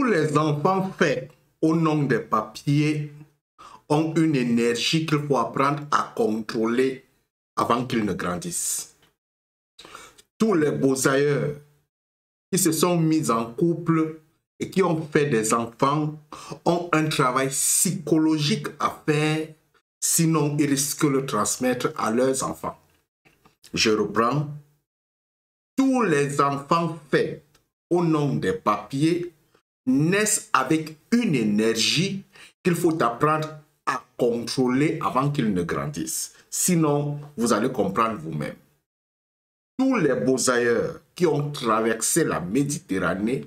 les enfants faits au nom des papiers ont une énergie qu'il faut apprendre à contrôler avant qu'ils ne grandissent. Tous les beaux-ailleurs qui se sont mis en couple et qui ont fait des enfants ont un travail psychologique à faire, sinon ils risquent de le transmettre à leurs enfants. Je reprends. Tous les enfants faits au nom des papiers naissent avec une énergie qu'il faut apprendre à contrôler avant qu'ils ne grandissent. Sinon, vous allez comprendre vous-même. Tous les beaux-ailleurs qui ont traversé la Méditerranée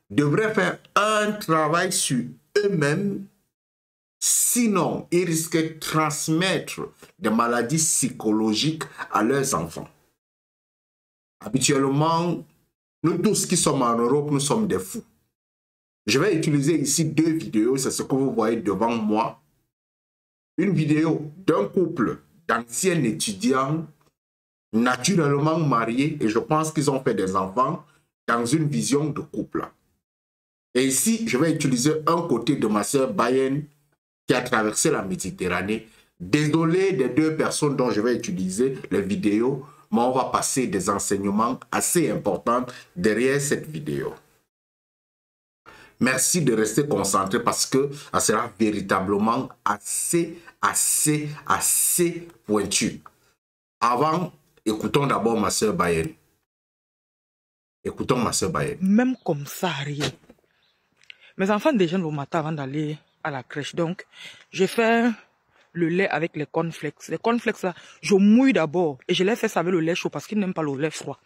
devraient faire un travail sur eux-mêmes, sinon ils risquent de transmettre des maladies psychologiques à leurs enfants. Habituellement, nous tous qui sommes en Europe, nous sommes des fous. Je vais utiliser ici 2 vidéos, c'est ce que vous voyez devant moi. Une vidéo d'un couple d'anciens étudiants naturellement mariés, et je pense qu'ils ont fait des enfants dans une vision de couple. Et ici, je vais utiliser un côté de ma sœur Bayenne qui a traversé la Méditerranée. Désolé des 2 personnes dont je vais utiliser les vidéos, mais on va passer des enseignements assez importants derrière cette vidéo. Merci de rester concentré parce que ça sera véritablement assez pointu. Avant, écoutons d'abord ma sœur Bayenne. Écoutons ma sœur Bayenne. Même comme ça, rien. Mes enfants déjeunent au matin avant d'aller à la crèche. Donc, je fais le lait avec les cornflakes. Les cornflakes, là, je mouille d'abord. Et je les fais ça avec le lait chaud parce qu'ils n'aiment pas le lait froid.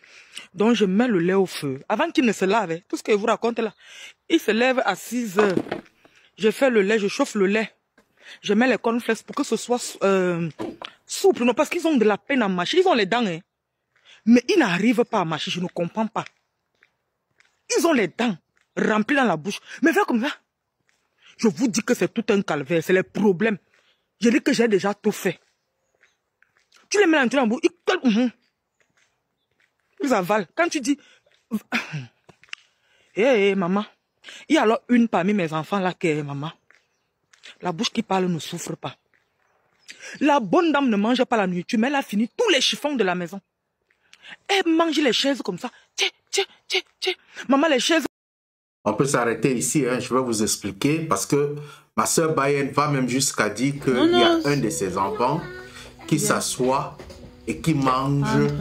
Donc, je mets le lait au feu. Avant qu'ils ne se lavent, tout ce que je vous raconte là, ils se lèvent à 6 heures. Je fais le lait, je chauffe le lait. Je mets les cornflakes pour que ce soit souple. Non, parce qu'ils ont de la peine à mâcher. Ils ont les dents, hein. Mais ils n'arrivent pas à mâcher. Je ne comprends pas. Ils ont les dents remplies dans la bouche. Mais fais comme ça. Je vous dis que c'est tout un calvaire. C'est les problèmes. Je dis que j'ai déjà tout fait. Tu les mets dans la bouche. Ils avalent. Quand tu dis... Hé, maman. Il y a alors une parmi mes enfants là qui est maman. La bouche qui parle ne souffre pas. La bonne dame ne mange pas la nourriture, mais elle a fini tous les chiffons de la maison. Elle mange les chaises comme ça. Tiens. Maman, les chaises... On peut s'arrêter ici, hein. Je vais vous expliquer parce que ma sœur Bayenne va même jusqu'à dire qu'il y a un de ses enfants qui s'assoit et qui mange.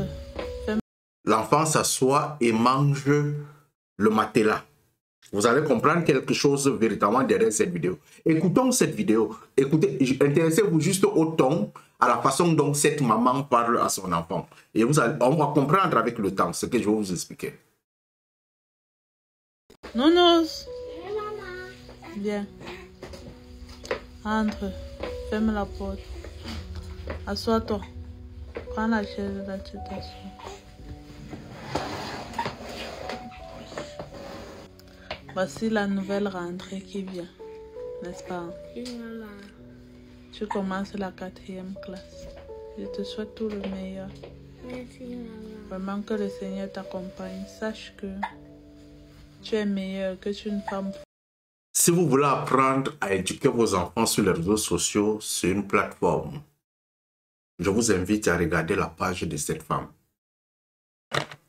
L'enfant s'assoit et mange le matelas. Vous allez comprendre quelque chose véritablement derrière cette vidéo. Écoutons cette vidéo. Écoutez, intéressez-vous juste au ton, à la façon dont cette maman parle à son enfant. Et on va comprendre avec le temps ce que je vais vous expliquer. Nounours. Viens. Entre. Ferme la porte. Assois-toi. Prends la chaise là, tu t'assois. Voici la nouvelle rentrée qui vient, n'est-ce pas? Oui, maman. Tu commences la 4e classe. Je te souhaite tout le meilleur. Merci, maman. Vraiment que le Seigneur t'accompagne. Sache que tu es meilleur, que tu es une femme. Si vous voulez apprendre à éduquer vos enfants sur les réseaux sociaux, c'est une plateforme. Je vous invite à regarder la page de cette femme.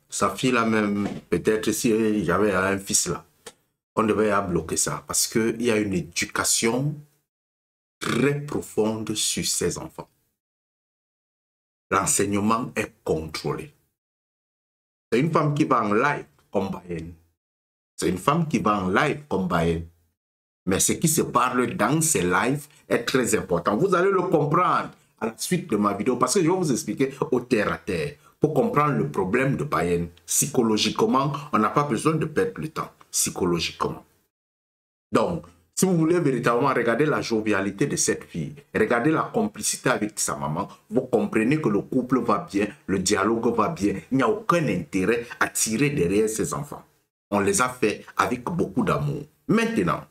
Sa fille là même, peut-être si j'avais un fils là, on devait bloquer ça parce qu'il y a une éducation très profonde sur ces enfants. L'enseignement est contrôlé. C'est une femme qui va en live comme Bayenne. C'est une femme qui va en live comme Bayenne. Mais ce qui se parle dans ces lives est très important. Vous allez le comprendre à la suite de ma vidéo parce que je vais vous expliquer au terre à terre pour comprendre le problème de Bayenne. Psychologiquement, on n'a pas besoin de perdre le temps. Psychologiquement. Donc, si vous voulez véritablement regarder la jovialité de cette fille, regarder la complicité avec sa maman, vous comprenez que le couple va bien, le dialogue va bien. Il n'y a aucun intérêt à tirer derrière ses enfants. On les a fait avec beaucoup d'amour. Maintenant,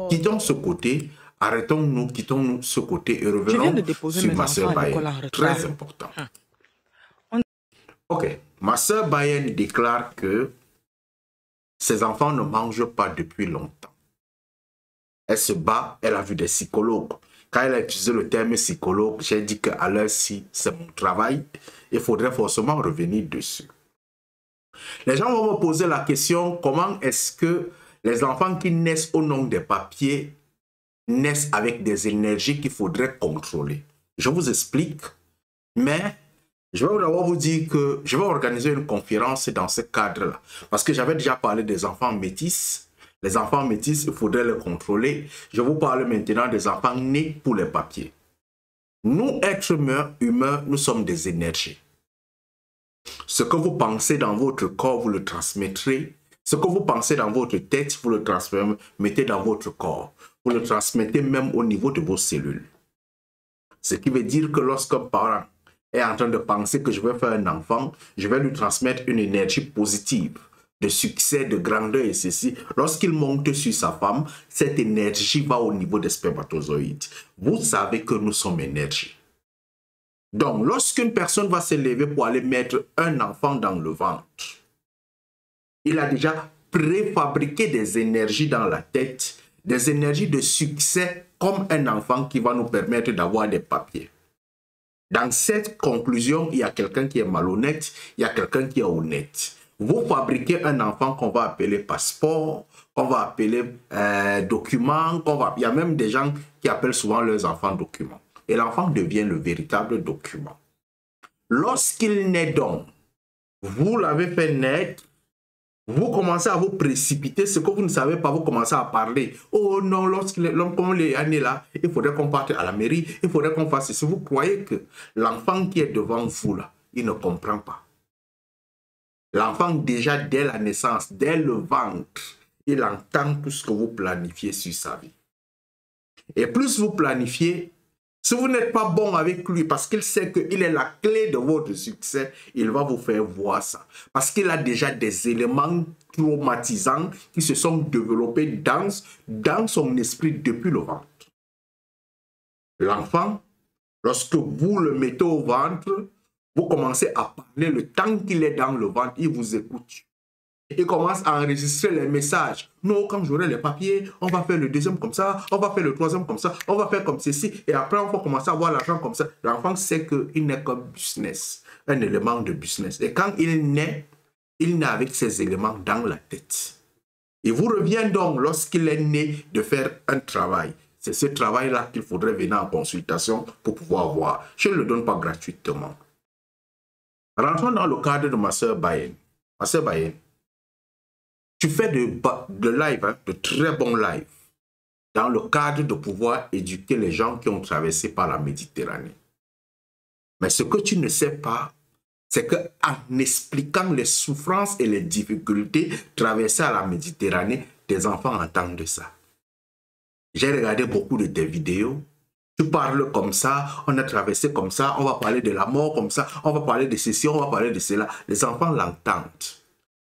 quittons ce côté, arrêtons-nous, quittons ce côté et revenons sur ma sœur Bayenne. Très important. Ok, ma sœur Bayenne déclare que Ses enfants ne mangent pas depuis longtemps. Elle se bat, elle a vu des psychologues. Quand elle a utilisé le terme psychologue, j'ai dit qu'à l'heure-ci, c'est mon travail. Il faudrait forcément revenir dessus. Les gens vont me poser la question, comment est-ce que les enfants qui naissent au nom des papiers naissent avec des énergies qu'il faudrait contrôler? Je vous explique, mais je vais d'abord vous dire que je vais organiser une conférence dans ce cadre-là. Parce que j'avais déjà parlé des enfants métis. Les enfants métis, il faudrait les contrôler. Je vous parle maintenant des enfants nés pour les papiers. Nous, êtres humains, nous sommes des énergies. Ce que vous pensez dans votre corps, vous le transmettrez. Ce que vous pensez dans votre tête, vous le transmettez dans votre corps. Vous le transmettez même au niveau de vos cellules. Ce qui veut dire que lorsqu'un parent est en train de penser que je vais faire un enfant, je vais lui transmettre une énergie positive, de succès, de grandeur et ceci. Lorsqu'il monte sur sa femme, cette énergie va au niveau des spermatozoïdes. Vous savez que nous sommes énergie. Donc, lorsqu'une personne va se lever pour aller mettre un enfant dans le ventre, il a déjà préfabriqué des énergies dans la tête, des énergies de succès comme un enfant qui va nous permettre d'avoir des papiers. Dans cette conclusion, il y a quelqu'un qui est malhonnête, il y a quelqu'un qui est honnête. Vous fabriquez un enfant qu'on va appeler passeport, qu'on va appeler document, il y a même des gens qui appellent souvent leurs enfants documents. Et l'enfant devient le véritable document. Lorsqu'il naît donc, vous l'avez fait naître, vous commencez à vous précipiter, ce que vous ne savez pas, vous commencez à parler. Oh non, lorsqu'il est né là, il faudrait qu'on parte à la mairie, il faudrait qu'on fasse ceci. Vous croyez que l'enfant qui est devant vous là, il ne comprend pas. L'enfant déjà dès la naissance, dès le ventre, il entend tout ce que vous planifiez sur sa vie. Et plus vous planifiez, si vous n'êtes pas bon avec lui parce qu'il sait qu'il est la clé de votre succès, il va vous faire voir ça. Parce qu'il a déjà des éléments traumatisants qui se sont développés dans son esprit depuis le ventre. L'enfant, lorsque vous le mettez au ventre, vous commencez à parler le temps qu'il est dans le ventre, il vous écoute. Il commence à enregistrer les messages. Non, quand j'aurai les papiers, on va faire le deuxième comme ça, on va faire le troisième comme ça, on va faire comme ceci, et après on va commencer à avoir l'argent comme ça. L'enfant sait qu'il n'est qu'un business, un élément de business. Et quand il naît avec ces éléments dans la tête. Il vous revient donc, lorsqu'il est né, de faire un travail. C'est ce travail-là qu'il faudrait venir en consultation pour pouvoir voir. Je ne le donne pas gratuitement. Rentrons dans le cadre de ma soeur Bayen. Ma soeur Bayen, tu fais de live, hein, de très bons lives, dans le cadre de pouvoir éduquer les gens qui ont traversé par la Méditerranée. Mais ce que tu ne sais pas, c'est qu'en expliquant les souffrances et les difficultés traversées à la Méditerranée, tes enfants entendent ça. J'ai regardé beaucoup de tes vidéos. Tu parles comme ça, on a traversé comme ça, on va parler de la mort comme ça, on va parler de ceci, on va parler de cela. Les enfants l'entendent.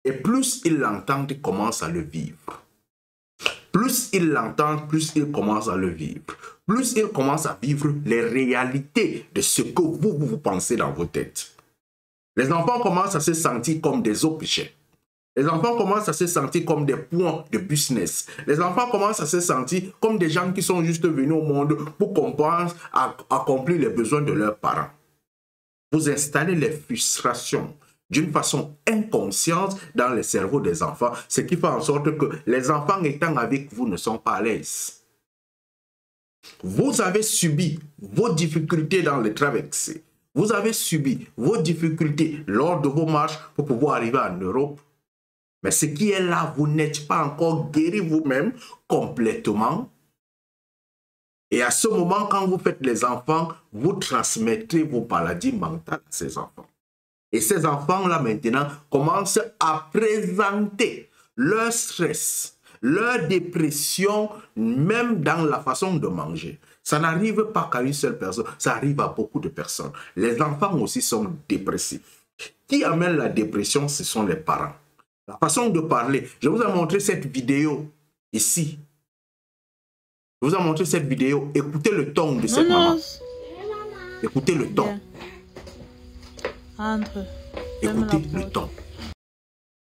Et plus ils l'entendent, ils commencent à le vivre. Plus ils l'entendent, plus ils commencent à le vivre. Plus ils commencent à vivre les réalités de ce que vous pensez dans vos têtes. Les enfants commencent à se sentir comme des objets. Les enfants commencent à se sentir comme des points de business. Les enfants commencent à se sentir comme des gens qui sont juste venus au monde pour comprendre, accomplir les besoins de leurs parents. Vous installez les frustrations d'une façon inconsciente dans le cerveau des enfants, ce qui fait en sorte que les enfants étant avec vous ne sont pas à l'aise. Vous avez subi vos difficultés dans les traversées. Vous avez subi vos difficultés lors de vos marches pour pouvoir arriver en Europe. Mais ce qui est là, vous n'êtes pas encore guéri vous-même complètement. Et à ce moment, quand vous faites les enfants, vous transmettez vos maladies mentales à ces enfants. Et ces enfants-là, maintenant, commencent à présenter leur stress, leur dépression, même dans la façon de manger. Ça n'arrive pas qu'à une seule personne, ça arrive à beaucoup de personnes. Les enfants aussi sont dépressifs. Qui amène la dépression, ce sont les parents. La façon de parler. Je vous ai montré cette vidéo ici. Je vous ai montré cette vidéo. Écoutez le ton de cette maman. Écoutez le ton. Entre. Écoutez le ton.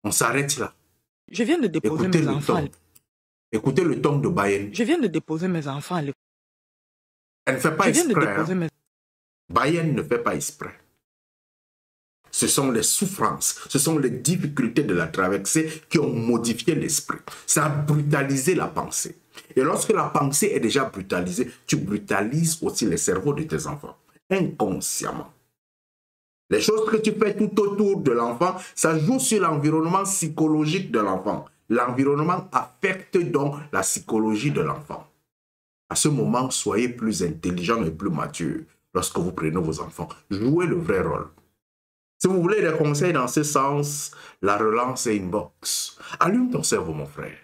On s'arrête là. Je viens de déposer Écoutez mes le enfants. ton. Écoutez le ton de Bayenne. Je viens de déposer mes enfants à l'école. Elle ne fait pas Je viens de exprès. déposer mes... Bayenne ne fait pas exprès. Ce sont les souffrances, ce sont les difficultés de la traversée qui ont modifié l'esprit. Ça a brutalisé la pensée. Et lorsque la pensée est déjà brutalisée, tu brutalises aussi les cerveaux de tes enfants, inconsciemment. Les choses que tu fais tout autour de l'enfant, ça joue sur l'environnement psychologique de l'enfant. L'environnement affecte donc la psychologie de l'enfant. À ce moment, soyez plus intelligent et plus mature lorsque vous prenez vos enfants. Jouez le vrai rôle. Si vous voulez des conseils dans ce sens, la relance est inbox. Allume ton cerveau, mon frère.